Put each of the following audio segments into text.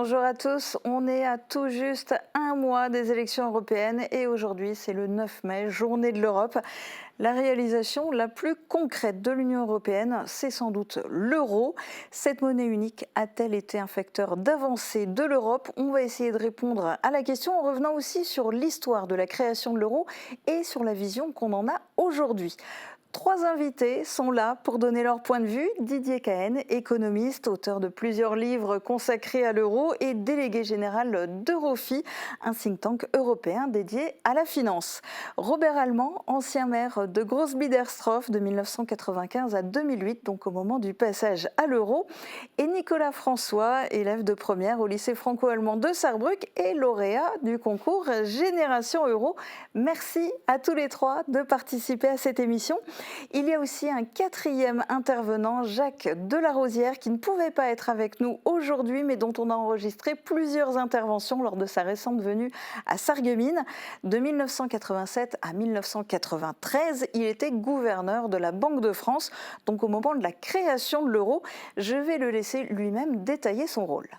bonjour à tous. On est à tout juste un mois des élections européennes et aujourd'hui c'est le 9 mai, journée de l'Europe. La réalisation la plus concrète de l'Union européenne, c'est sans doute l'euro. Cette monnaie unique a-t-elle été un facteur d'avancée de l'Europe? On va essayer de répondre à la question en revenant aussi sur l'histoire de la création de l'euro et sur la vision qu'on en a aujourd'hui. Trois invités sont là pour donner leur point de vue. Didier Cahen, économiste, auteur de plusieurs livres consacrés à l'euro et délégué général d'Eurofi, un think tank européen dédié à la finance. Robert Allemand, ancien maire de Groß-Biedersdorf de 1995 à 2008, donc au moment du passage à l'euro. Et Nicolas François, élève de première au lycée franco-allemand de Sarrebruck et lauréat du concours Génération Euro. Merci à tous les trois de participer à cette émission. Il y a aussi un quatrième intervenant, Jacques Delarosière, qui ne pouvait pas être avec nous aujourd'hui, mais dont on a enregistré plusieurs interventions lors de sa récente venue à Sarreguemines. De 1987 à 1993, il était gouverneur de la Banque de France, donc au moment de la création de l'euro. Je vais le laisser lui-même détailler son rôle.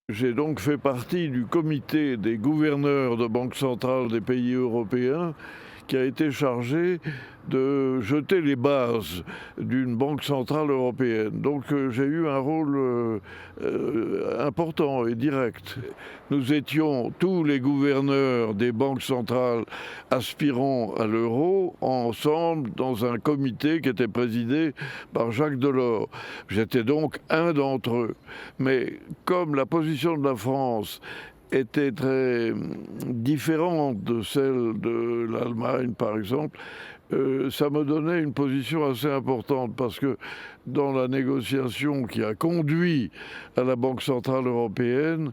J'ai donc fait partie du comité des gouverneurs de banque centrale des pays européens qui a été chargé de jeter les bases d'une banque centrale européenne. Donc j'ai eu un rôle important et direct. Nous étions tous les gouverneurs des banques centrales aspirant à l'euro ensemble dans un comité qui était présidé par Jacques Delors. J'étais donc un d'entre eux. Mais comme la position de la France était très différente de celle de l'Allemagne, par exemple, ça me donnait une position assez importante parce que dans la négociation qui a conduit à la Banque centrale européenne,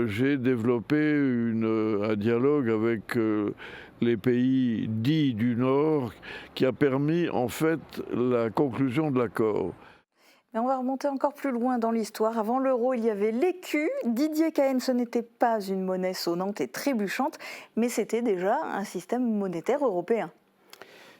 j'ai développé un dialogue avec les pays dits du Nord qui a permis en fait la conclusion de l'accord. Mais on va remonter encore plus loin dans l'histoire. Avant l'euro, il y avait l'écu. Didier Cahen, ce n'était pas une monnaie sonnante et trébuchante, mais c'était déjà un système monétaire européen.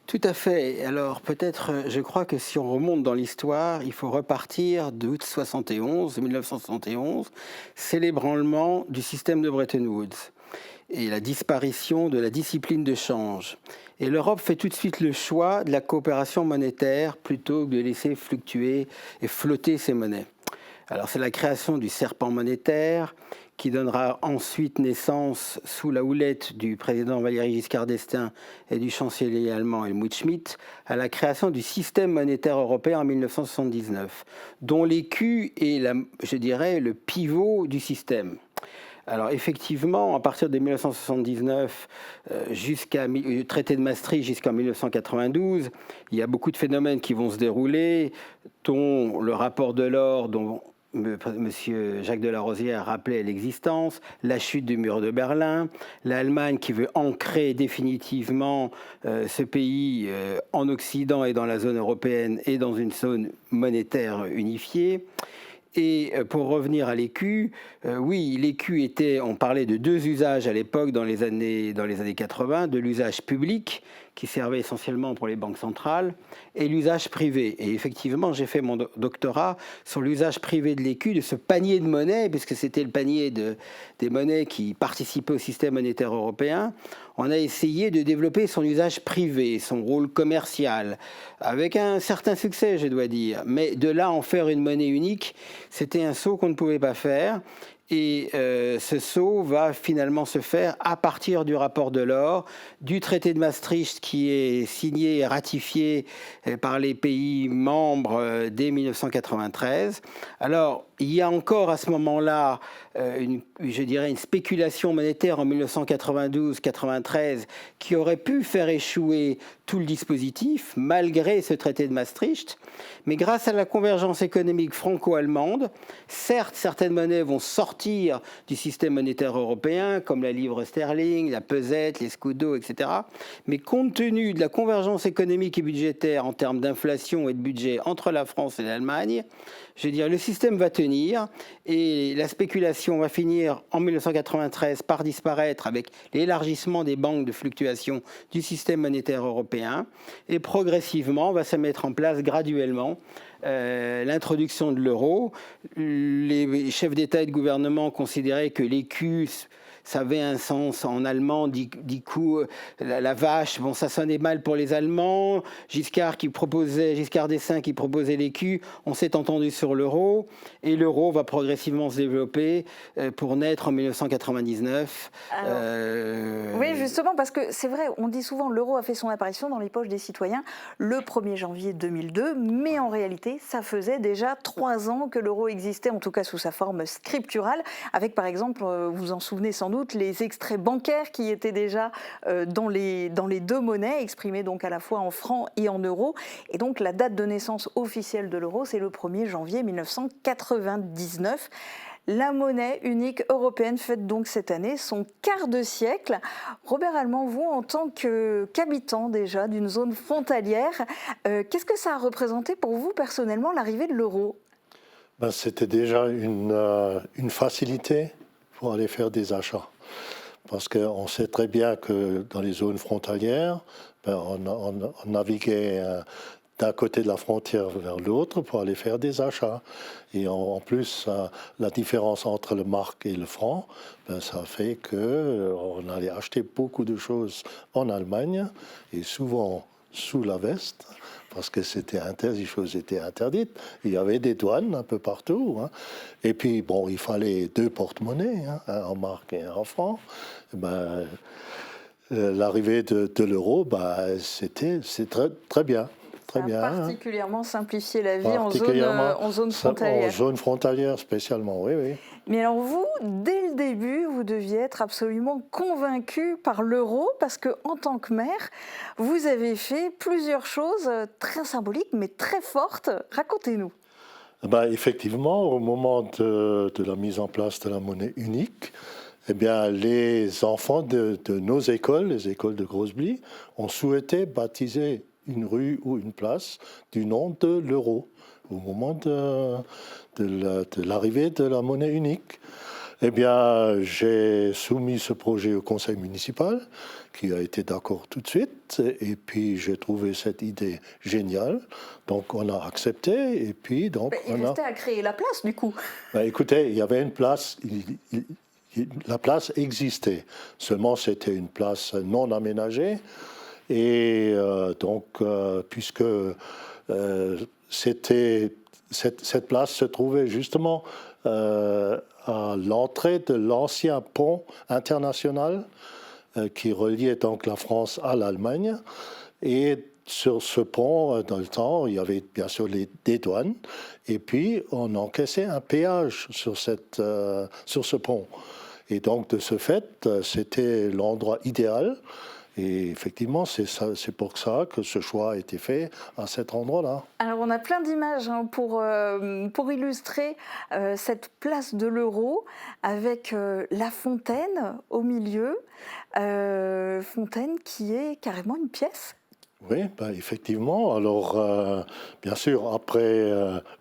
Tout à fait. Alors peut-être, je crois que si on remonte dans l'histoire, il faut repartir d'août 1971, c'est l'ébranlement du système de Bretton Woods et la disparition de la discipline de change. Et l'Europe fait tout de suite le choix de la coopération monétaire plutôt que de laisser fluctuer et flotter ses monnaies. Alors c'est la création du serpent monétaire qui donnera ensuite naissance, sous la houlette du président Valéry Giscard d'Estaing et du chancelier allemand Helmut Schmidt, à la création du système monétaire européen en 1979, dont l'écu est, je dirais, le pivot du système. Alors effectivement, à partir de 1979 jusqu'à le traité de Maastricht jusqu'en 1992, il y a beaucoup de phénomènes qui vont se dérouler, dont le rapport Delors, dont Monsieur Jacques Delarosière rappelait l'existence, la chute du mur de Berlin, l'Allemagne qui veut ancrer définitivement ce pays en Occident et dans la zone européenne et dans une zone monétaire unifiée. Et pour revenir à l'écu, oui, l'écu était, on parlait de deux usages à l'époque dans les années 80, de l'usage public qui servait essentiellement pour les banques centrales et l'usage privé. Et effectivement, j'ai fait mon doctorat sur l'usage privé de l'écu, de ce panier de monnaie, puisque c'était le panier des monnaies qui participaient au système monétaire européen. On a essayé de développer son usage privé, son rôle commercial, avec un certain succès, je dois dire. Mais de là en faire une monnaie unique, c'était un saut qu'on ne pouvait pas faire. Et ce saut va finalement se faire à partir du rapport Delors, du traité de Maastricht qui est signé et ratifié par les pays membres dès 1993. Alors, il y a encore à ce moment-là, je dirais, une spéculation monétaire en 1992-93 qui aurait pu faire échouer tout le dispositif, malgré ce traité de Maastricht. Mais grâce à la convergence économique franco-allemande, certes, certaines monnaies vont sortir du système monétaire européen, comme la livre sterling, la pesette, les scudo, etc. Mais compte tenu de la convergence économique et budgétaire en termes d'inflation et de budget entre la France et l'Allemagne, Je veux dire, le système va tenir et la spéculation va finir en 1993 par disparaître avec l'élargissement des banques de fluctuation du système monétaire européen. Et progressivement, va se mettre en place graduellement l'introduction de l'euro. Les chefs d'État et de gouvernement considéraient que l'écu, ça avait un sens en allemand, du coup, la vache, bon, ça sonnait mal pour les Allemands. Giscard d'Estaing qui proposait l'écu, on s'est entendu sur l'euro, et l'euro va progressivement se développer pour naître en 1999. Oui, justement, parce que c'est vrai, on dit souvent l'euro a fait son apparition dans les poches des citoyens le 1er janvier 2002, mais en réalité, ça faisait déjà 3 ans que l'euro existait, en tout cas sous sa forme scripturale, avec par exemple, vous vous en souvenez sans doute, les extraits bancaires qui étaient déjà dans les deux monnaies, exprimés donc à la fois en francs et en euros. Et donc la date de naissance officielle de l'euro, c'est le 1er janvier 1999. La monnaie unique européenne fête donc cette année son quart de siècle. Robert Allemand, vous, en tant qu'habitant déjà d'une zone frontalière, qu'est-ce que ça a représenté pour vous personnellement l'arrivée de l'euro ? Ben, c'était déjà une facilité pour aller faire des achats. Parce qu'on sait très bien que dans les zones frontalières, ben, on naviguait d'un côté de la frontière vers l'autre pour aller faire des achats. Et en plus, la différence entre le mark et le franc, ben, ça fait qu'on allait acheter beaucoup de choses en Allemagne, et souvent sous la veste, parce que les choses étaient interdites. Il y avait des douanes un peu partout. Hein. Et puis, bon, il fallait 2 porte-monnaies, hein, un en mark et un en franc. Ben, l'arrivée de l'euro, ben, c'est très, très bien. Très bien. Particulièrement simplifié la vie en zone frontalière. En zone frontalière spécialement, oui, oui. Mais alors vous, dès le début, vous deviez être absolument convaincu par l'euro parce qu'en tant que maire, vous avez fait plusieurs choses très symboliques mais très fortes. Racontez-nous. Ben, effectivement, au moment de la mise en place de la monnaie unique, eh bien, les enfants de nos écoles, les écoles de Groesbeek, ont souhaité baptiser une rue ou une place du nom de l'euro au moment de l'arrivée de la monnaie unique. Eh bien, j'ai soumis ce projet au conseil municipal, qui a été d'accord tout de suite, et puis j'ai trouvé cette idée géniale, donc on a accepté, et puis donc il restait à créer la place, du coup. Ben, écoutez, il y avait une place, la place existait, seulement c'était une place non aménagée. Et donc, puisque cette place se trouvait justement à l'entrée de l'ancien pont international qui reliait donc la France à l'Allemagne. Et sur ce pont, dans le temps, il y avait bien sûr des douanes. Et puis, on encaissait un péage sur ce pont. Et donc, de ce fait, c'était l'endroit idéal. Et effectivement, c'est pour ça que ce choix a été fait à cet endroit-là. Alors, on a plein d'images pour illustrer cette place de l'euro avec la fontaine au milieu. Fontaine qui est carrément une pièce. Oui, ben effectivement. Alors, bien sûr, après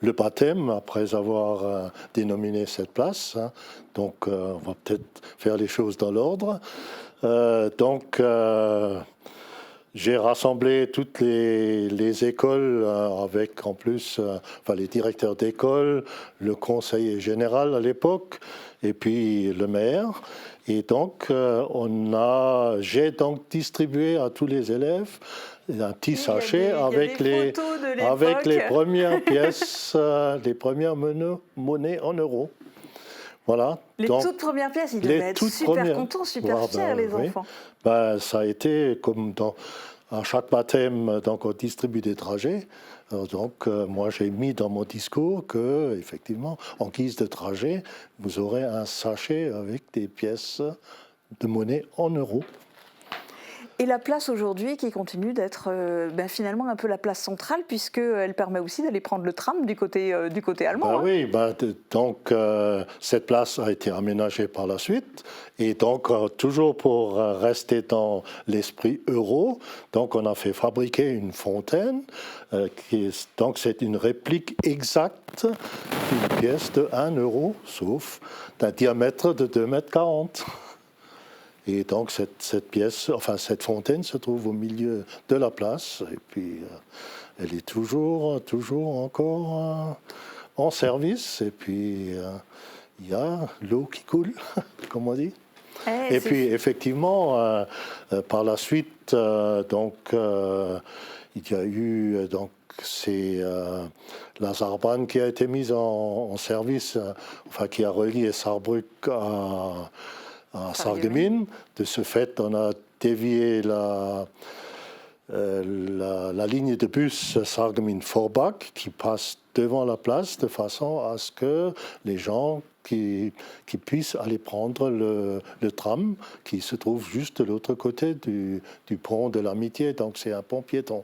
le baptême, après avoir dénominé cette place, hein, donc on va peut-être faire les choses dans l'ordre. Donc, j'ai rassemblé toutes les écoles avec en plus les directeurs d'école, le conseiller général à l'époque, et puis le maire. Et donc, j'ai donc distribué à tous les élèves un petit sachet avec les premières pièces, les premières monnaies en euros. Voilà. Les toutes premières pièces, ils devaient être super contents, super fiers, les enfants. Ben, ça a été comme à chaque baptême, donc on distribue des trajets. Donc, moi, j'ai mis dans mon discours que, effectivement, en guise de trajet, vous aurez un sachet avec des pièces de monnaie en euros. Et la place aujourd'hui qui continue d'être finalement un peu la place centrale, puisqu'elle permet aussi d'aller prendre le tram du côté allemand. Oui, donc cette place a été aménagée par la suite. Et donc, toujours pour rester dans l'esprit euro, donc on a fait fabriquer une fontaine. Donc c'est une réplique exacte d'une pièce de 1 euro, sauf d'un diamètre de 2,40 m. Et donc cette fontaine se trouve au milieu de la place. Et puis elle est toujours encore en service. Et puis il y a l'eau qui coule, comme on dit. Et puis effectivement, par la suite, il y a eu c'est la Saarbahn qui a été mise en service, qui a relié Saarbrück à Sarreguemines. De ce fait, on a dévié la ligne de bus Sarreguemines-Forbach qui passe devant la place de façon à ce que les gens qui puissent aller prendre le tram qui se trouve juste de l'autre côté du pont de l'Amitié. Donc c'est un pont piéton.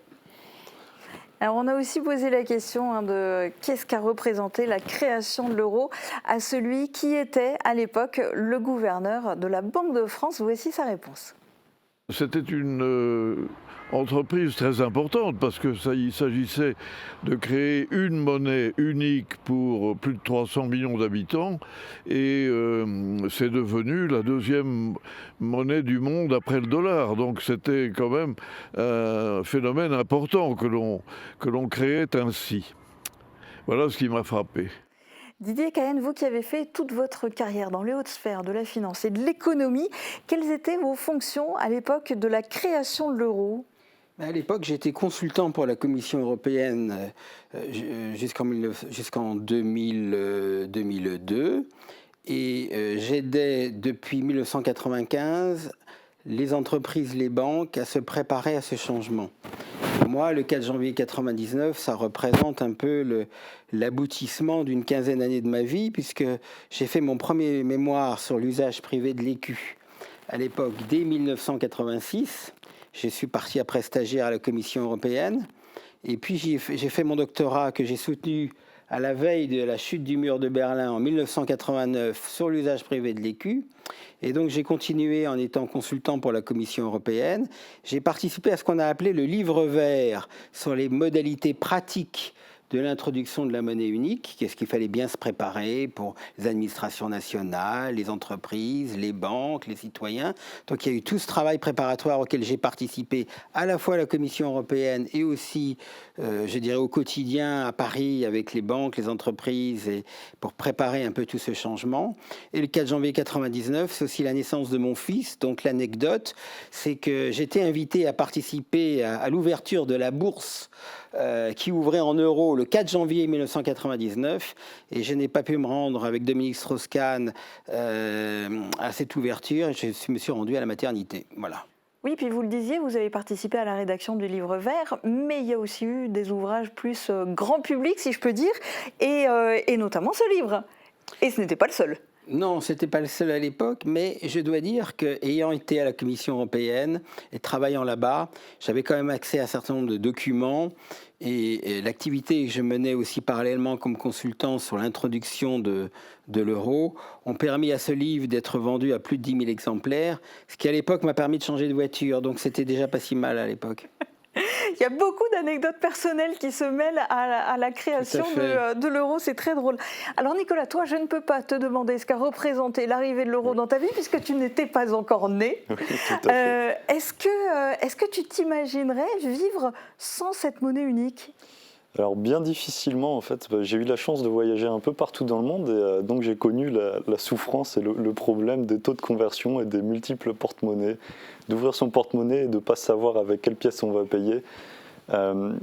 Alors on a aussi posé la question de qu'est-ce qu'a représenté la création de l'euro à celui qui était à l'époque le gouverneur de la Banque de France. Voici sa réponse. C'était une entreprise très importante parce il s'agissait de créer une monnaie unique pour plus de 300 millions d'habitants et c'est devenu la deuxième monnaie du monde après le dollar. Donc c'était quand même un phénomène important que l'on créait ainsi. Voilà ce qui m'a frappé. Didier Cahen, vous qui avez fait toute votre carrière dans les hautes sphères de la finance et de l'économie, quelles étaient vos fonctions à l'époque de la création de l'euro ? À l'époque, j'étais consultant pour la Commission européenne jusqu'en 2002 et j'aidais depuis 1995 les entreprises, les banques à se préparer à ce changement. Moi, le 4 janvier 1999, ça représente un peu l'aboutissement d'une quinzaine d'années de ma vie, puisque j'ai fait mon premier mémoire sur l'usage privé de l'écu. À l'époque, dès 1986, je suis parti après stagiaire à la Commission européenne, et puis j'ai fait mon doctorat que j'ai soutenu à la veille de la chute du mur de Berlin en 1989 sur l'usage privé de l'écu. Et donc j'ai continué en étant consultant pour la Commission européenne. J'ai participé à ce qu'on a appelé le livre vert sur les modalités pratiques de l'introduction de la monnaie unique, qu'est-ce qu'il fallait bien se préparer pour les administrations nationales, les entreprises, les banques, les citoyens. Donc il y a eu tout ce travail préparatoire auquel j'ai participé à la fois à la Commission européenne et aussi, je dirais, au quotidien à Paris avec les banques, les entreprises, et pour préparer un peu tout ce changement. Et le 4 janvier 1999, c'est aussi la naissance de mon fils. Donc l'anecdote, c'est que j'étais invité à participer à l'ouverture de la bourse qui ouvrait en euros le 4 janvier 1999 et je n'ai pas pu me rendre avec Dominique Strauss-Kahn à cette ouverture et je me suis rendu à la maternité. Voilà. Oui, puis vous le disiez, vous avez participé à la rédaction du livre vert, mais il y a aussi eu des ouvrages plus grand public, si je peux dire, et notamment ce livre. Et ce n'était pas le seul. Non, ce n'était pas le seul à l'époque, mais je dois dire qu'ayant été à la Commission européenne et travaillant là-bas, j'avais quand même accès à un certain nombre de documents et l'activité que je menais aussi parallèlement comme consultant sur l'introduction de l'euro ont permis à ce livre d'être vendu à plus de 10 000 exemplaires, ce qui à l'époque m'a permis de changer de voiture, donc c'était déjà pas si mal à l'époque. Il y a beaucoup d'anecdotes personnelles qui se mêlent à la création de l'euro, c'est très drôle. Alors Nicolas, toi, je ne peux pas te demander ce qu'a représenté l'arrivée de l'euro dans ta vie, puisque tu n'étais pas encore né. Oui, tout à fait. Est-ce que tu t'imaginerais vivre sans cette monnaie unique ? Alors bien difficilement en fait, j'ai eu la chance de voyager un peu partout dans le monde et donc j'ai connu la souffrance et le problème des taux de conversion et des multiples porte-monnaies, d'ouvrir son porte-monnaie et de ne pas savoir avec quelle pièce on va payer.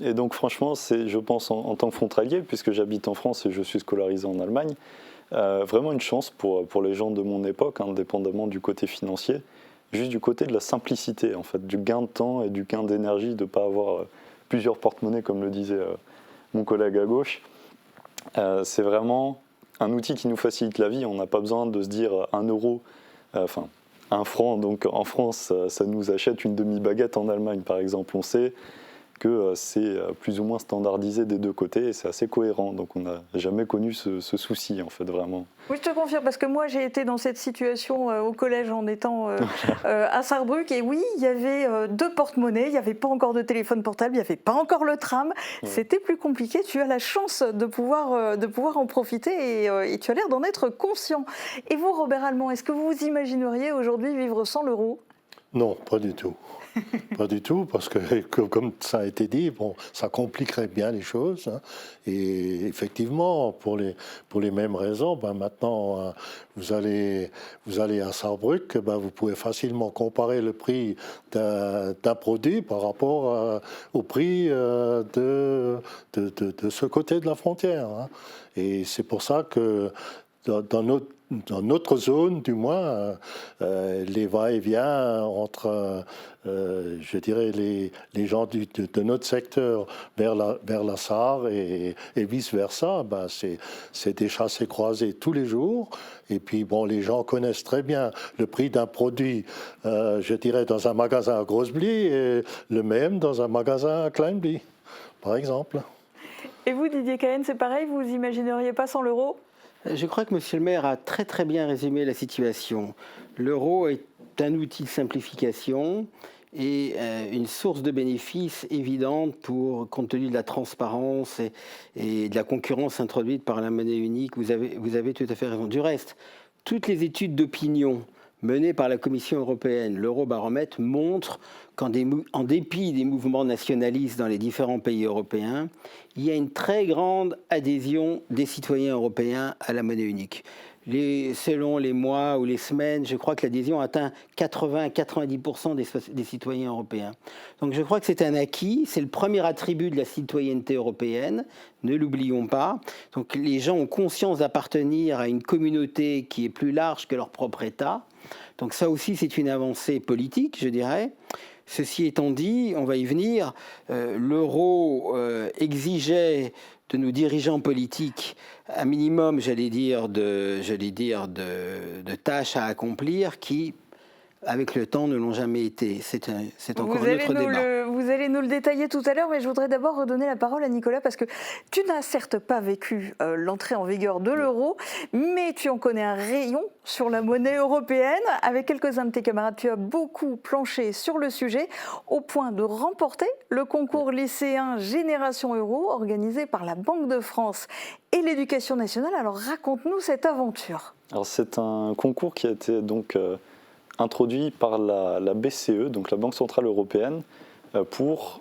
Et donc franchement, c'est, je pense en tant que frontalier, puisque j'habite en France et je suis scolarisé en Allemagne, vraiment une chance pour les gens de mon époque, indépendamment du côté financier, juste du côté de la simplicité en fait, du gain de temps et du gain d'énergie, de ne pas avoir plusieurs porte-monnaies comme le disait mon collègue à gauche. C'est vraiment un outil qui nous facilite la vie. On n'a pas besoin de se dire 1 euro, 1 franc. Donc en France, ça nous achète une demi-baguette. En Allemagne, par exemple, on sait que c'est plus ou moins standardisé des deux côtés et c'est assez cohérent. Donc on n'a jamais connu ce souci, en fait, vraiment. Oui, je te confirme, parce que moi j'ai été dans cette situation au collège en étant à Sarrebruck, et oui, il y avait 2 porte-monnaies, il n'y avait pas encore de téléphone portable, il n'y avait pas encore le tram, c'était plus compliqué. Tu as la chance de pouvoir en profiter et tu as l'air d'en être conscient. Et vous, Robert Allemand, est-ce que vous vous imagineriez aujourd'hui vivre sans l'euro ? Non, pas du tout. Pas du tout, parce que comme ça a été dit, bon, ça compliquerait bien les choses. Hein. Et effectivement, pour les mêmes raisons, ben maintenant, vous allez à Sarrebruck, ben vous pouvez facilement comparer le prix d'un produit par rapport au prix de ce côté de la frontière. Hein. Et c'est pour ça que dans notre zone, du moins, les va-et-vient entre, je dirais, les gens de notre secteur vers la Sarre et vice-versa, ben c'est des chassés-croisés tous les jours. Et puis, bon, les gens connaissent très bien le prix d'un produit, je dirais, dans un magasin à Grossebly et le même dans un magasin à Kleinby, par exemple. Et vous, Didier Cahen, c'est pareil, vous vous imagineriez pas sans l'euro ? Je crois que M. le maire a très très bien résumé la situation. L'euro est un outil de simplification et une source de bénéfices évidente compte tenu de la transparence et de la concurrence introduite par la monnaie unique. Vous avez tout à fait raison. Du reste, toutes les études d'opinion menées par la Commission européenne, l'Eurobaromètre, montrent qu'en dépit des mouvements nationalistes dans les différents pays européens, il y a une très grande adhésion des citoyens européens à la monnaie unique. Selon les mois ou les semaines, je crois que l'adhésion atteint 80-90% des citoyens européens. Donc je crois que c'est un acquis, c'est le premier attribut de la citoyenneté européenne, ne l'oublions pas. Donc les gens ont conscience d'appartenir à une communauté qui est plus large que leur propre État. Donc ça aussi, c'est une avancée politique, je dirais. Ceci étant dit, on va y venir, l'euro exigeait de nos dirigeants politiques un minimum, j'allais dire, de tâches à accomplir qui, avec le temps, ne l'ont jamais été. C'est encore un autre débat. Vous allez nous le détailler tout à l'heure, mais je voudrais d'abord redonner la parole à Nicolas, parce que tu n'as certes pas vécu l'entrée en vigueur de l'euro, mais tu en connais un rayon sur la monnaie européenne. Avec quelques-uns de tes camarades, tu as beaucoup planché sur le sujet, au point de remporter le concours lycéen Génération Euro, organisé par la Banque de France et l'Éducation nationale. Alors raconte-nous cette aventure. Alors c'est un concours qui a été donc introduit par la BCE, donc la Banque Centrale Européenne, pour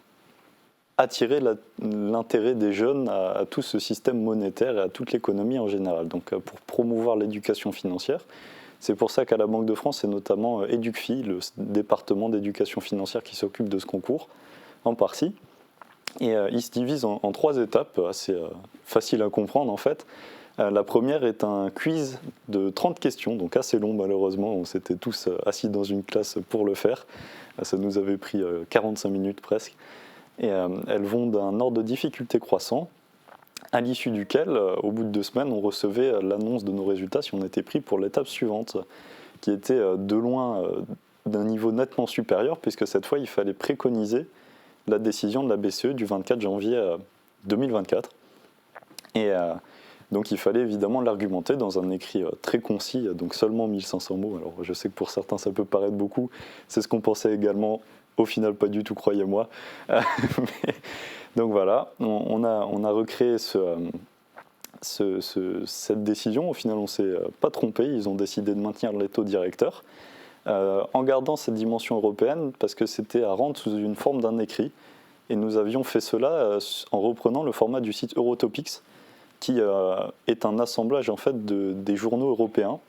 attirer l'intérêt des jeunes à tout ce système monétaire et à toute l'économie en général, donc pour promouvoir l'éducation financière. C'est pour ça qu'à la Banque de France, c'est notamment EducFi, le département d'éducation financière qui s'occupe de ce concours, en partie. Et il se divise en 3 étapes, assez faciles à comprendre en fait. La première est un quiz de 30 questions, donc assez long malheureusement, on s'était tous assis dans une classe pour le faire. Ça nous avait pris 45 minutes presque. Et elles vont d'un ordre de difficulté croissant, à l'issue duquel, au bout de 2 semaines, on recevait l'annonce de nos résultats si on était pris pour l'étape suivante, qui était de loin d'un niveau nettement supérieur, puisque cette fois, il fallait préconiser la décision de la BCE du 24 janvier 2024. Et donc il fallait évidemment l'argumenter dans un écrit très concis, donc seulement 1500 mots. Alors je sais que pour certains ça peut paraître beaucoup, c'est ce qu'on pensait également, au final pas du tout, croyez-moi. Donc voilà, on a recréé cette décision. Au final on ne s'est pas trompé, ils ont décidé de maintenir les taux directeurs, en gardant cette dimension européenne, parce que c'était à rendre sous une forme d'un écrit. Et nous avions fait cela en reprenant le format du site Eurotopics, qui est un assemblage en fait des journaux européens,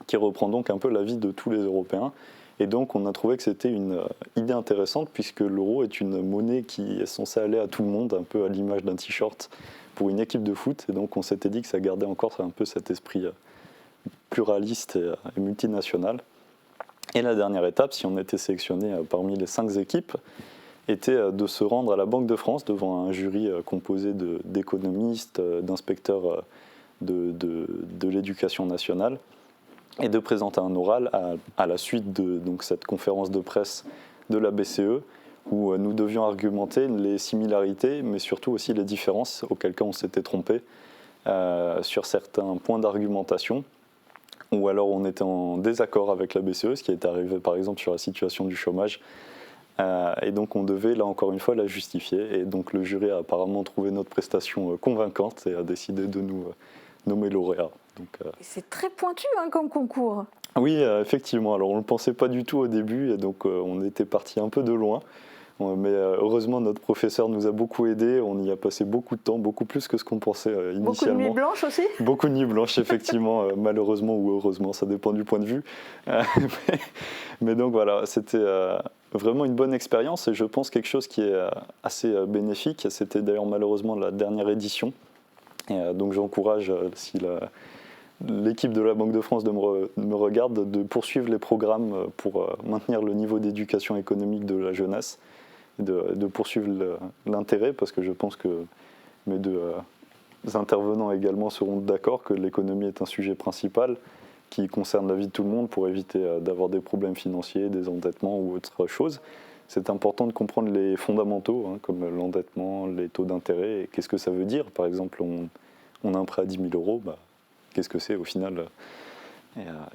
qui reprend donc un peu l'avis de tous les Européens. Et donc on a trouvé que c'était une idée intéressante, puisque l'euro est une monnaie qui est censée aller à tout le monde, un peu à l'image d'un t-shirt pour une équipe de foot. Et donc on s'était dit que ça gardait encore un peu cet esprit pluraliste et multinational. Et la dernière étape, si on était sélectionné parmi les 5 équipes, était de se rendre à la Banque de France devant un jury composé d'économistes, d'inspecteurs de l'éducation nationale, et de présenter un oral à la suite de donc, cette conférence de presse de la BCE, où nous devions argumenter les similarités, mais surtout aussi les différences, auquel cas on s'était trompé sur certains points d'argumentation, ou alors on était en désaccord avec la BCE, ce qui est arrivé par exemple sur la situation du chômage, et donc on devait là encore une fois la justifier, et donc le jury a apparemment trouvé notre prestation convaincante et a décidé de nous nommer lauréat. C'est très pointu comme concours. Oui, effectivement, alors on ne le pensait pas du tout au début, et donc on était parti un peu de loin. Mais heureusement, notre professeur nous a beaucoup aidés. On y a passé beaucoup de temps, beaucoup plus que ce qu'on pensait initialement. Beaucoup de nuits blanches aussi ? Beaucoup de nuits blanches, effectivement, malheureusement ou heureusement, ça dépend du point de vue. Mais donc voilà, c'était vraiment une bonne expérience et je pense quelque chose qui est assez bénéfique. C'était d'ailleurs malheureusement la dernière édition. Et donc j'encourage, si l'équipe de la Banque de France me regarde, de poursuivre les programmes pour maintenir le niveau d'éducation économique de la jeunesse. De poursuivre l'intérêt, parce que je pense que mes deux intervenants également seront d'accord que l'économie est un sujet principal qui concerne la vie de tout le monde pour éviter d'avoir des problèmes financiers, des endettements ou autre chose. C'est important de comprendre les fondamentaux, comme l'endettement, les taux d'intérêt, et qu'est-ce que ça veut dire. Par exemple, on a un prêt à 10 000 €, qu'est-ce que c'est au final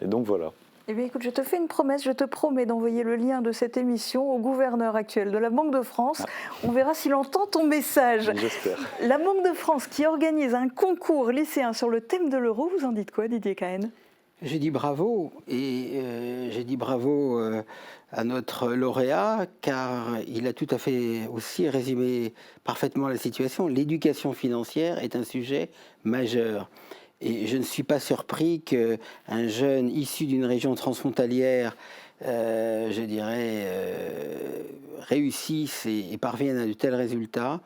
et donc voilà. Eh bien, écoute, je te fais une promesse, je te promets d'envoyer le lien de cette émission au gouverneur actuel de la Banque de France. On verra s'il entend ton message. J'espère. La Banque de France qui organise un concours lycéen sur le thème de l'euro, vous en dites quoi, Didier Cahen ? J'ai dit bravo, et j'ai dit bravo à notre lauréat, car il a tout à fait aussi résumé parfaitement la situation. L'éducation financière est un sujet majeur. Et je ne suis pas surpris qu'un jeune issu d'une région transfrontalière, réussisse et parvienne à de tels résultats,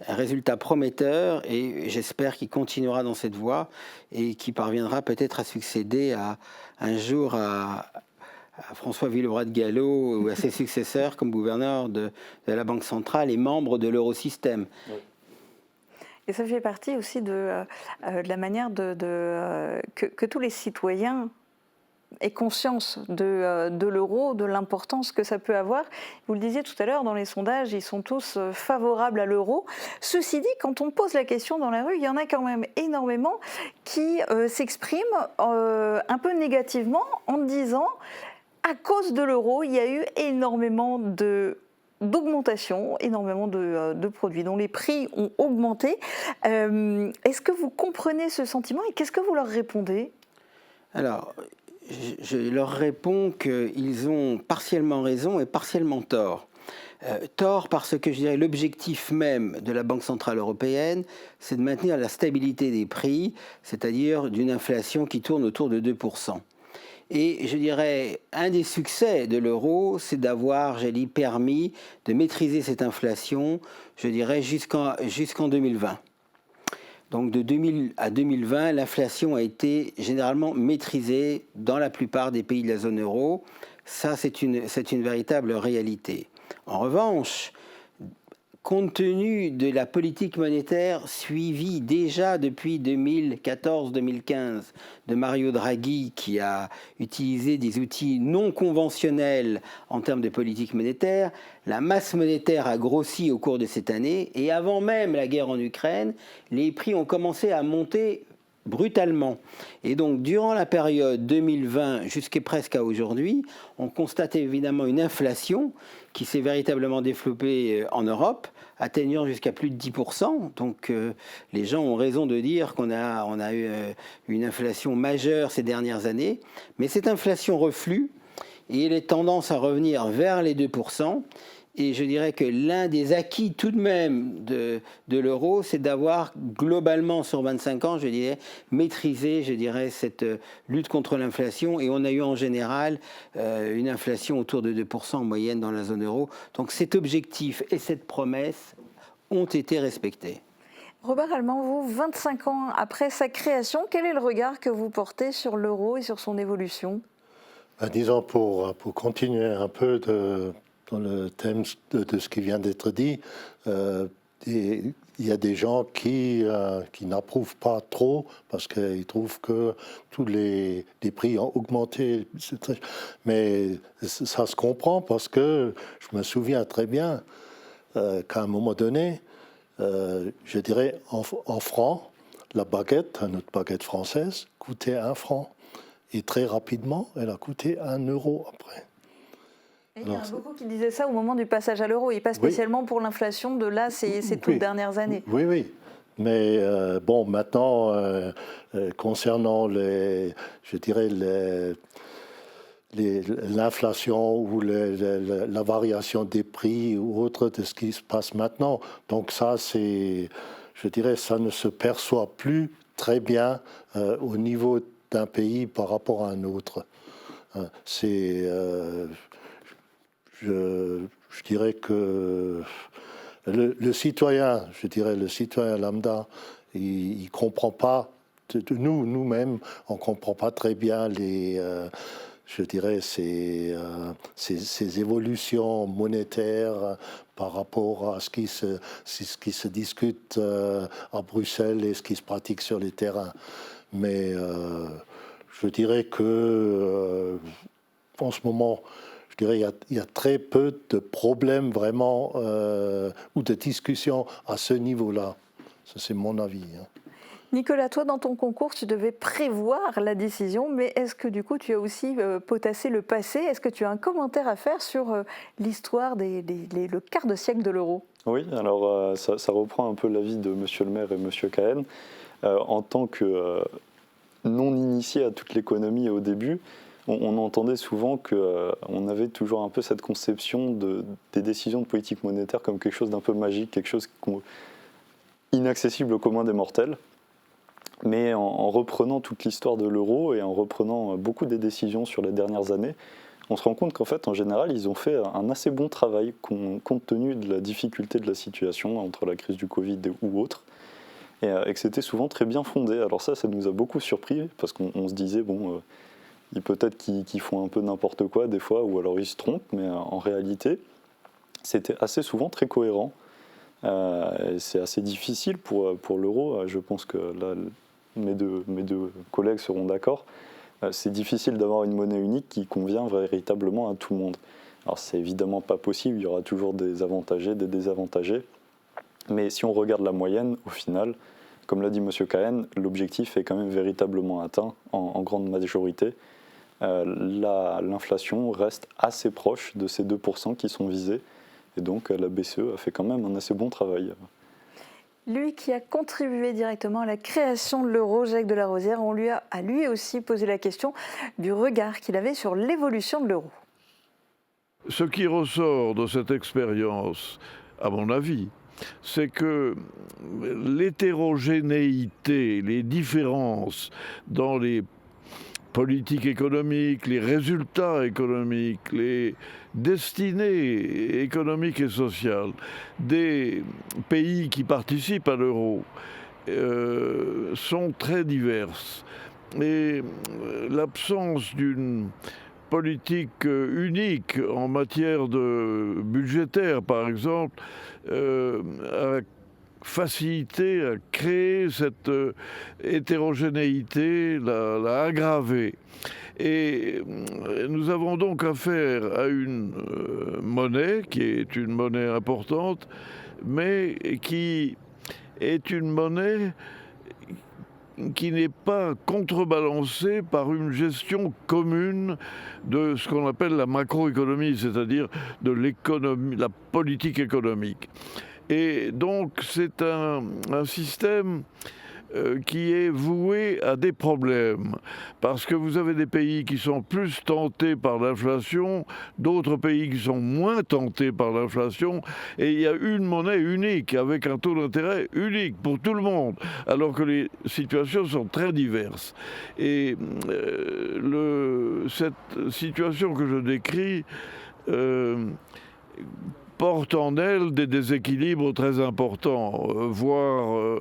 un résultat prometteur, et j'espère qu'il continuera dans cette voie et qu'il parviendra peut-être à succéder un jour à François Villeroy de Galhau ou à ses successeurs comme gouverneur de la Banque centrale et membre de l'Eurosystème. Oui. Et ça fait partie aussi de la manière que tous les citoyens aient conscience de l'euro, de l'importance que ça peut avoir. Vous le disiez tout à l'heure, dans les sondages, ils sont tous favorables à l'euro. Ceci dit, quand on pose la question dans la rue, il y en a quand même énormément qui s'expriment un peu négativement en disant à cause de l'euro, il y a eu énormément d'augmentation, énormément de produits dont les prix ont augmenté. Est-ce que vous comprenez ce sentiment et qu'est-ce que vous leur répondez ? Alors, je leur réponds qu'ils ont partiellement raison et partiellement tort. Tort parce que je dirais l'objectif même de la Banque Centrale Européenne, c'est de maintenir la stabilité des prix, c'est-à-dire d'une inflation qui tourne autour de 2%. Et je dirais, un des succès de l'euro, c'est d'avoir, permis de maîtriser cette inflation, je dirais, jusqu'en 2020. Donc de 2000 à 2020, l'inflation a été généralement maîtrisée dans la plupart des pays de la zone euro. Ça, c'est une véritable réalité. En revanche, compte tenu de la politique monétaire suivie déjà depuis 2014-2015 de Mario Draghi, qui a utilisé des outils non conventionnels en termes de politique monétaire, la masse monétaire a grossi au cours de cette année, et avant même la guerre en Ukraine, les prix ont commencé à monter brutalement. Et donc, durant la période 2020 jusqu'à presque à aujourd'hui, on constate évidemment une inflation qui s'est véritablement développée en Europe, atteignant jusqu'à plus de 10%. Donc, les gens ont raison de dire qu'on a eu une inflation majeure ces dernières années. Mais cette inflation reflue et elle est tendance à revenir vers les 2%. Et je dirais que l'un des acquis tout de même de l'euro, c'est d'avoir globalement sur 25 ans, maîtrisé, cette lutte contre l'inflation. Et on a eu en général une inflation autour de 2% en moyenne dans la zone euro. Donc cet objectif et cette promesse ont été respectés. Robert Allemand, vous, 25 ans après sa création, quel est le regard que vous portez sur l'euro et sur son évolution ? Disons, pour continuer un peu dans le thème de ce qui vient d'être dit, il y a des gens qui n'approuvent pas trop parce qu'ils trouvent que tous les prix ont augmenté. Mais ça se comprend parce que je me souviens très bien qu'à un moment donné, je dirais en francs, la baguette, notre baguette française, coûtait 1 franc. Et très rapidement, elle a coûté 1 euro après. Et il y en a beaucoup qui disaient ça au moment du passage à l'euro, et pas spécialement pour l'inflation de là, ces toutes dernières années. Oui, oui. Mais bon, maintenant, concernant l'inflation ou la variation des prix ou autre de ce qui se passe maintenant, donc ça, je dirais, ça ne se perçoit plus très bien au niveau d'un pays par rapport à un autre. Je dirais que le citoyen, le citoyen lambda, il comprend pas. Nous-mêmes, on comprend pas très bien ces évolutions monétaires par rapport à ce qui se discute à Bruxelles et ce qui se pratique sur les terrains. Mais je dirais que en ce moment, il y a très peu de problèmes vraiment ou de discussions à ce niveau-là. Ça, c'est mon avis. Nicolas, toi, dans ton concours, tu devais prévoir la décision, mais est-ce que du coup, tu as aussi potassé le passé? Est-ce que tu as un commentaire à faire sur l'histoire le quart de siècle de l'euro? Oui, alors ça reprend un peu l'avis de Monsieur le maire et Monsieur Cahen. En tant que non initié à toute l'économie au début, on entendait souvent qu'on avait toujours un peu cette conception des décisions de politique monétaire comme quelque chose d'un peu magique, quelque chose inaccessible au commun des mortels. Mais en reprenant toute l'histoire de l'euro et en reprenant beaucoup des décisions sur les dernières années, on se rend compte qu'en fait, en général, ils ont fait un assez bon travail compte tenu de la difficulté de la situation entre la crise du Covid ou autre, et que c'était souvent très bien fondé. Alors ça nous a beaucoup surpris parce qu'on se disait, bon, peut-être qu'ils font un peu n'importe quoi des fois, ou alors ils se trompent, mais en réalité, c'était assez souvent très cohérent. C'est assez difficile pour l'euro. Je pense que là, mes deux collègues seront d'accord. C'est difficile d'avoir une monnaie unique qui convient véritablement à tout le monde. Alors c'est évidemment pas possible, il y aura toujours des avantagés, des désavantagés. Mais si on regarde la moyenne, au final, comme l'a dit M. Cahen, l'objectif est quand même véritablement atteint en grande majorité. L'inflation reste assez proche de ces 2% qui sont visés. Et donc la BCE a fait quand même un assez bon travail. Lui qui a contribué directement à la création de l'euro, Jacques de la Rosière, on lui a lui aussi posé la question du regard qu'il avait sur l'évolution de l'euro. Ce qui ressort de cette expérience, à mon avis, c'est que l'hétérogénéité, les différences dans les politiques économiques, les résultats économiques, les destinées économiques et sociales des pays qui participent à l'euro sont très diverses. Et l'absence d'une politique unique en matière de budgétaire, par exemple, a facilité à créer cette hétérogénéité, l'a aggravée. Et nous avons donc affaire à une monnaie qui est une monnaie importante, mais qui est une monnaie qui n'est pas contrebalancée par une gestion commune de ce qu'on appelle la macroéconomie, c'est-à-dire de l'économie, la politique économique. Et donc c'est un système qui est voué à des problèmes, parce que vous avez des pays qui sont plus tentés par l'inflation, d'autres pays qui sont moins tentés par l'inflation, et il y a une monnaie unique, avec un taux d'intérêt unique pour tout le monde, alors que les situations sont très diverses. Et cette situation que je décris porte en elle des déséquilibres très importants, voire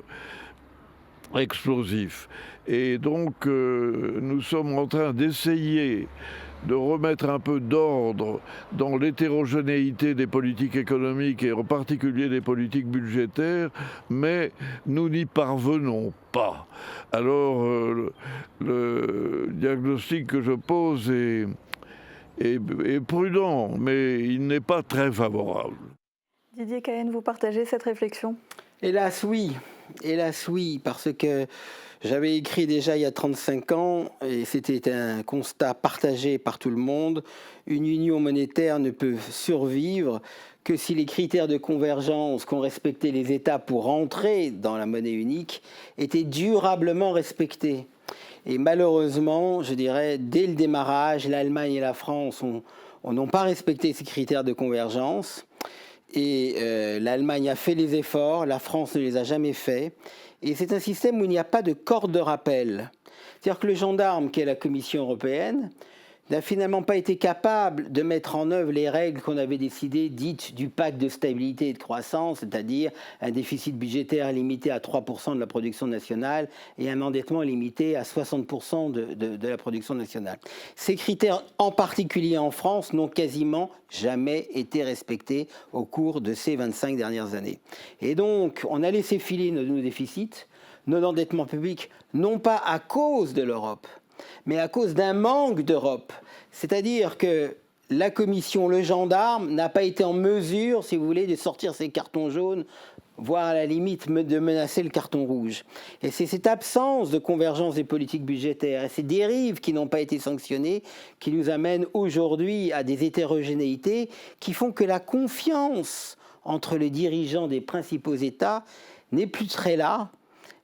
explosifs. Et donc nous sommes en train d'essayer de remettre un peu d'ordre dans l'hétérogénéité des politiques économiques et en particulier des politiques budgétaires, mais nous n'y parvenons pas. Alors, le diagnostic que je pose est prudent, mais il n'est pas très favorable. Didier Cahen, vous partagez cette réflexion? Hélas oui, parce que j'avais écrit déjà il y a 35 ans, et c'était un constat partagé par tout le monde, une union monétaire ne peut survivre que si les critères de convergence qu'ont respectés les États pour entrer dans la monnaie unique étaient durablement respectés. Et malheureusement, je dirais, dès le démarrage, l'Allemagne et la France n'ont pas respecté ces critères de convergence. Et l'Allemagne a fait les efforts, la France ne les a jamais faits. Et c'est un système où il n'y a pas de corde de rappel. C'est-à-dire que le gendarme, qui est la Commission européenne, n'a finalement pas été capable de mettre en œuvre les règles qu'on avait décidées, dites du pacte de stabilité et de croissance, c'est-à-dire un déficit budgétaire limité à 3% de la production nationale et un endettement limité à 60% de la production nationale. Ces critères, en particulier en France, n'ont quasiment jamais été respectés au cours de ces 25 dernières années. Et donc, on a laissé filer nos déficits, nos endettements publics, non pas à cause de l'Europe, mais à cause d'un manque d'Europe. C'est-à-dire que la Commission, le gendarme, n'a pas été en mesure, si vous voulez, de sortir ses cartons jaunes, voire à la limite de menacer le carton rouge. Et c'est cette absence de convergence des politiques budgétaires et ces dérives qui n'ont pas été sanctionnées qui nous amènent aujourd'hui à des hétérogénéités qui font que la confiance entre les dirigeants des principaux États n'est plus très là.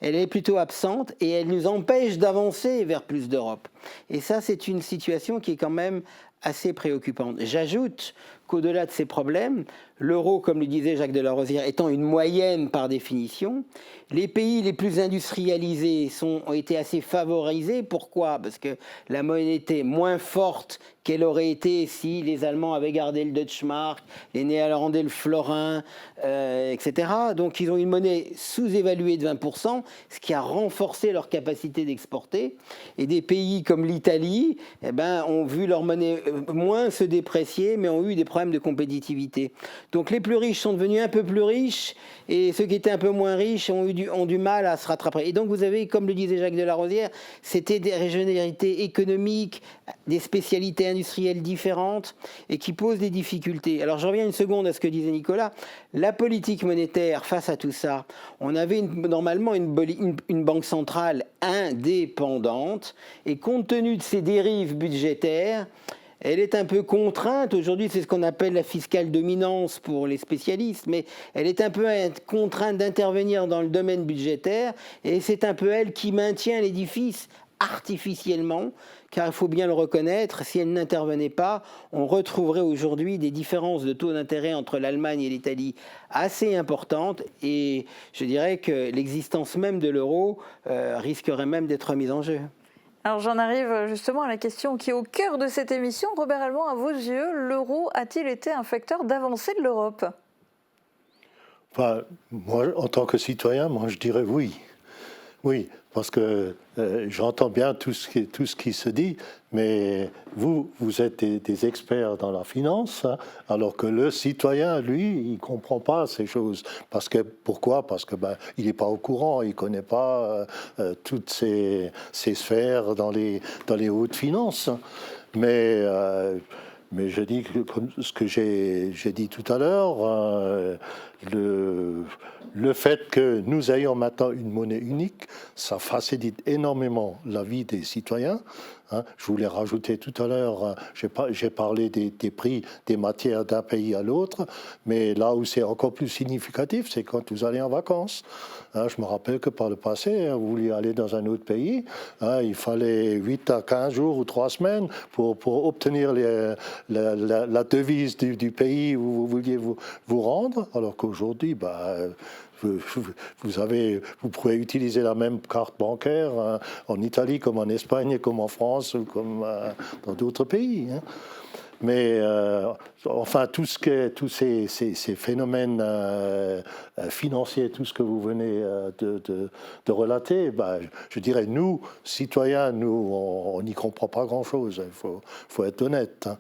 Elle est plutôt absente et elle nous empêche d'avancer vers plus d'Europe. Et ça, c'est une situation qui est quand même assez préoccupante. J'ajoute qu'au-delà de ces problèmes, l'euro, comme le disait Jacques de la Rosière, étant une moyenne par définition, les pays les plus industrialisés ont été assez favorisés. Pourquoi? Parce que la monnaie était moins forte qu'elle aurait été si les Allemands avaient gardé le Deutschmark, les Néerlandais le florin, etc. Donc ils ont une monnaie sous-évaluée de 20%, ce qui a renforcé leur capacité d'exporter. Et des pays comme l'Italie ont vu leur monnaie moins se déprécier, mais ont eu des problèmes de compétitivité. Donc les plus riches sont devenus un peu plus riches, et ceux qui étaient un peu moins riches ont du mal à se rattraper. Et donc vous avez, comme le disait Jacques de la Rosière, c'était des régionalités économiques, des spécialités industrielles différentes, et qui posent des difficultés. Alors je reviens une seconde à ce que disait Nicolas. La politique monétaire, face à tout ça, on avait normalement une banque centrale indépendante, et compte tenu de ces dérives budgétaires, elle est un peu contrainte, aujourd'hui c'est ce qu'on appelle la fiscale dominance pour les spécialistes, mais elle est un peu contrainte d'intervenir dans le domaine budgétaire, et c'est un peu elle qui maintient l'édifice artificiellement, car il faut bien le reconnaître, si elle n'intervenait pas, on retrouverait aujourd'hui des différences de taux d'intérêt entre l'Allemagne et l'Italie assez importantes, et je dirais que l'existence même de l'euro risquerait même d'être mise en jeu. Alors j'en arrive justement à la question qui est au cœur de cette émission. Robert Allemand, à vos yeux, l'euro a-t-il été un facteur d'avancée de l'Europe? Enfin, moi, en tant que citoyen, moi je dirais oui. Oui, parce que j'entends bien tout ce qui se dit, mais vous êtes des experts dans la finance, hein, alors que le citoyen, lui, il ne comprend pas ces choses. Pourquoi? Parce que il n'est pas au courant, il ne connaît pas toutes ces sphères dans les hautes finances. Mais je dis comme ce que j'ai dit tout à l'heure, le fait que nous ayons maintenant une monnaie unique, ça facilite énormément la vie des citoyens. Hein. Je voulais rajouter tout à l'heure, j'ai parlé des prix des matières d'un pays à l'autre, mais là où c'est encore plus significatif, c'est quand vous allez en vacances. Hein, je me rappelle que par le passé, vous vouliez aller dans un autre pays, hein, il fallait 8 à 15 jours ou 3 semaines pour obtenir la devise du pays où vous vouliez vous rendre, alors qu'aujourd'hui, vous pouvez utiliser la même carte bancaire en Italie comme en Espagne, comme en France, ou comme dans d'autres pays. Hein. Mais enfin, tous ces phénomènes financiers, tout ce que vous venez de relater, je dirais, nous, citoyens, on n'y comprend pas grand-chose, il faut être honnête. Hein.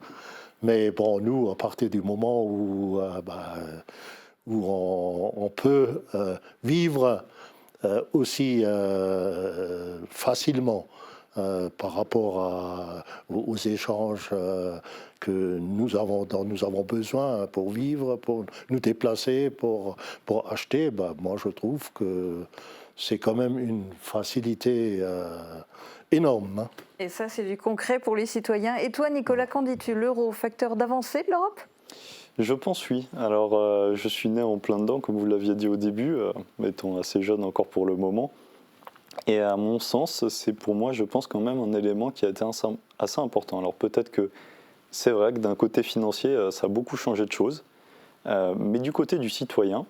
Mais bon, nous, à partir du moment où on peut vivre aussi facilement par rapport aux échanges dont nous avons besoin pour vivre, pour nous déplacer, pour acheter, moi je trouve que c'est quand même une facilité énorme. Hein. Et ça, c'est du concret pour les citoyens. Et toi, Nicolas, qu'en dis-tu? L'euro, facteur d'avancée de l'Europe? Je pense oui. Alors, je suis né en plein dedans, comme vous l'aviez dit au début, étant assez jeune encore pour le moment. Et à mon sens, c'est pour moi, je pense, quand même un élément qui a été assez important. Alors peut-être que c'est vrai que d'un côté financier, ça a beaucoup changé de choses. Mais du côté du citoyen,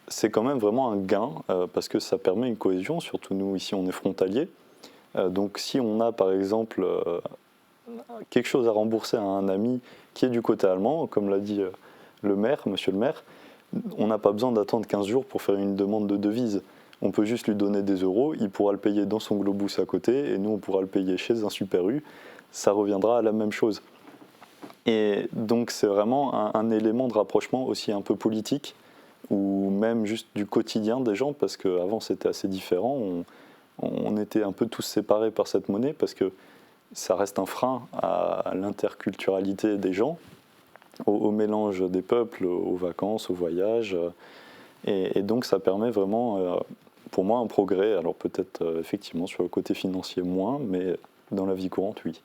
c'est quand même vraiment un gain, parce que ça permet une cohésion, surtout nous, ici, on est frontaliers. Donc si on a, par exemple, quelque chose à rembourser à un ami qui est du côté allemand, comme l'a dit le maire, monsieur le maire, on n'a pas besoin d'attendre 15 jours pour faire une demande de devise. On peut juste lui donner des euros, il pourra le payer dans son globus à côté, et nous, on pourra le payer chez un Super U. Ça reviendra à la même chose. Et donc, c'est vraiment un élément de rapprochement aussi un peu politique, ou même juste du quotidien des gens, parce qu'avant, c'était assez différent. On était un peu tous séparés par cette monnaie, parce que ça reste un frein à l'interculturalité des gens, au mélange des peuples, aux vacances, aux voyages. Et donc, ça permet vraiment, pour moi, un progrès. Alors peut-être effectivement sur le côté financier moins, mais dans la vie courante, oui.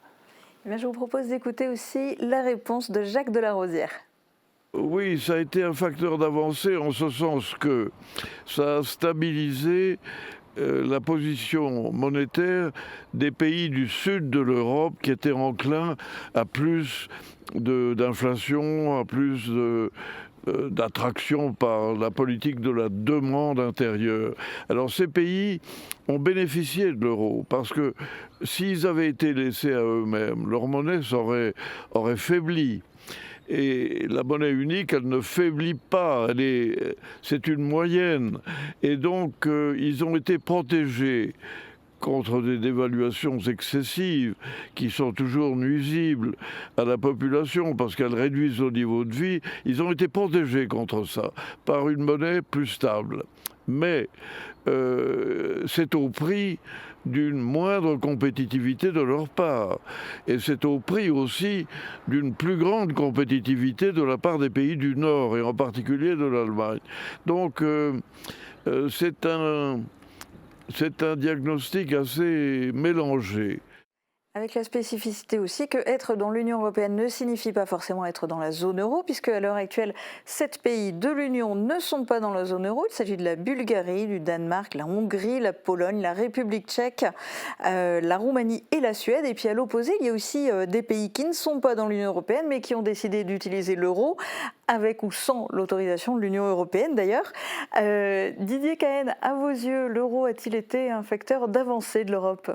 Je vous propose d'écouter aussi la réponse de Jacques Delarosière. Oui, ça a été un facteur d'avancée en ce sens que ça a stabilisé la position monétaire des pays du sud de l'Europe qui étaient enclins à plus d'inflation, à plus d'attraction par la politique de la demande intérieure. Alors ces pays ont bénéficié de l'euro parce que s'ils avaient été laissés à eux-mêmes, leur monnaie aurait faibli. Et la monnaie unique, elle ne faiblit pas, c'est une moyenne. Et donc, ils ont été protégés contre des dévaluations excessives qui sont toujours nuisibles à la population parce qu'elles réduisent le niveau de vie. Ils ont été protégés contre ça par une monnaie plus stable. Mais c'est au prix d'une moindre compétitivité de leur part. Et c'est au prix aussi d'une plus grande compétitivité de la part des pays du Nord, et en particulier de l'Allemagne. Donc c'est un diagnostic assez mélangé. Avec la spécificité aussi que être dans l'Union européenne ne signifie pas forcément être dans la zone euro, puisque à l'heure actuelle, 7 pays de l'Union ne sont pas dans la zone euro. Il s'agit de la Bulgarie, du Danemark, la Hongrie, la Pologne, la République tchèque, la Roumanie et la Suède. Et puis à l'opposé, il y a aussi des pays qui ne sont pas dans l'Union européenne, mais qui ont décidé d'utiliser l'euro, avec ou sans l'autorisation de l'Union européenne d'ailleurs. Didier Cahen, à vos yeux, l'euro a-t-il été un facteur d'avancée de l'Europe ?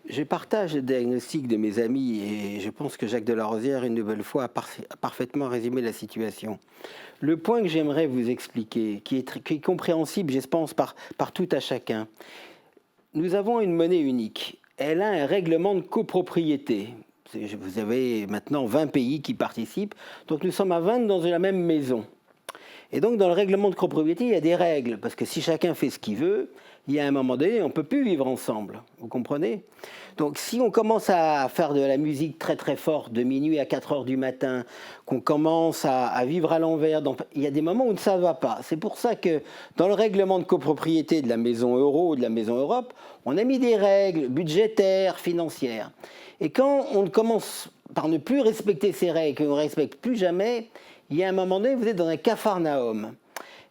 Je partage le diagnostic de mes amis et je pense que Jacques Delarosière, une nouvelle fois, a parfaitement résumé la situation. Le point que j'aimerais vous expliquer, qui est compréhensible, je pense, par tout à chacun, nous avons une monnaie unique. Elle a un règlement de copropriété. Vous avez maintenant 20 pays qui participent, donc nous sommes à 20 dans la même maison. Et donc dans le règlement de copropriété, il y a des règles, parce que si chacun fait ce qu'il veut, il y a un moment donné, on ne peut plus vivre ensemble, vous comprenez? Donc si on commence à faire de la musique très très forte, de minuit à 4 heures du matin, qu'on commence à vivre à l'envers, il y a des moments où ça ne va pas. C'est pour ça que dans le règlement de copropriété de la maison euro ou de la maison Europe, on a mis des règles budgétaires, financières. Et quand on commence par ne plus respecter ces règles, qu'on ne respecte plus jamais, il y a un moment donné, vous êtes dans un capharnaüm.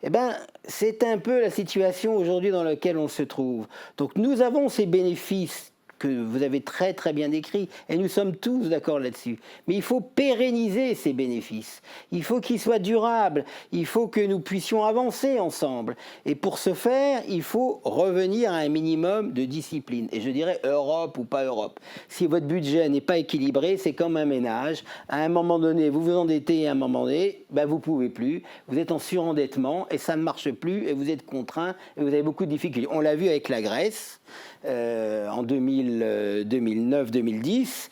Eh bien, c'est un peu la situation aujourd'hui dans laquelle on se trouve. Donc nous avons ces bénéfices que vous avez très très bien décrit, et nous sommes tous d'accord là-dessus. Mais il faut pérenniser ces bénéfices. Il faut qu'ils soient durables. Il faut que nous puissions avancer ensemble. Et pour ce faire, il faut revenir à un minimum de discipline. Et je dirais Europe ou pas Europe. Si votre budget n'est pas équilibré, c'est comme un ménage. À un moment donné, vous vous endettez, et à un moment donné, vous ne pouvez plus. Vous êtes en surendettement et ça ne marche plus et vous êtes contraint et vous avez beaucoup de difficultés. On l'a vu avec la Grèce en 2009-2010.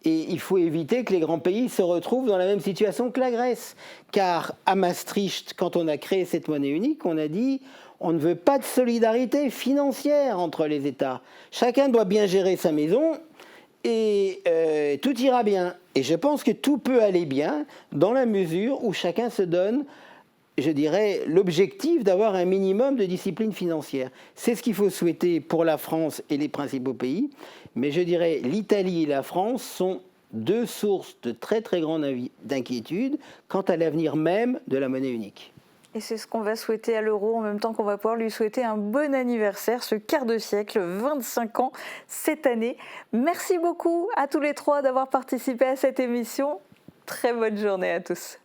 Et il faut éviter que les grands pays se retrouvent dans la même situation que la Grèce. Car à Maastricht, quand on a créé cette monnaie unique, on a dit on ne veut pas de solidarité financière entre les États. Chacun doit bien gérer sa maison et tout ira bien. Et je pense que tout peut aller bien dans la mesure où chacun se donne, je dirais, l'objectif d'avoir un minimum de discipline financière. C'est ce qu'il faut souhaiter pour la France et les principaux pays. Mais je dirais l'Italie et la France sont deux sources de très très grande d'inquiétude quant à l'avenir même de la monnaie unique. Et c'est ce qu'on va souhaiter à l'euro, en même temps qu'on va pouvoir lui souhaiter un bon anniversaire, ce quart de siècle, 25 ans cette année. Merci beaucoup à tous les trois d'avoir participé à cette émission. Très bonne journée à tous.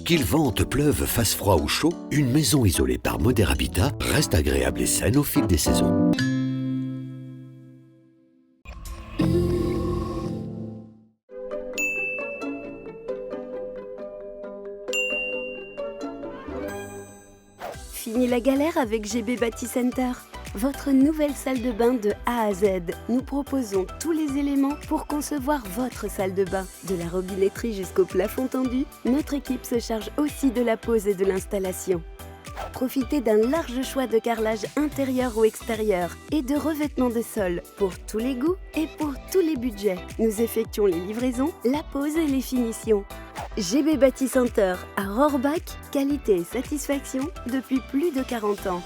Qu'il vente, pleuve, fasse froid ou chaud, une maison isolée par Moder Habitat reste agréable et saine au fil des saisons. Fini la galère avec GB Bâti-Center. Votre nouvelle salle de bain de A à Z. Nous proposons tous les éléments pour concevoir votre salle de bain. De la robinetterie jusqu'au plafond tendu, notre équipe se charge aussi de la pose et de l'installation. Profitez d'un large choix de carrelage intérieur ou extérieur et de revêtements de sol pour tous les goûts et pour tous les budgets. Nous effectuons les livraisons, la pose et les finitions. GB Bâti Center à Rohrbach, qualité et satisfaction depuis plus de 40 ans.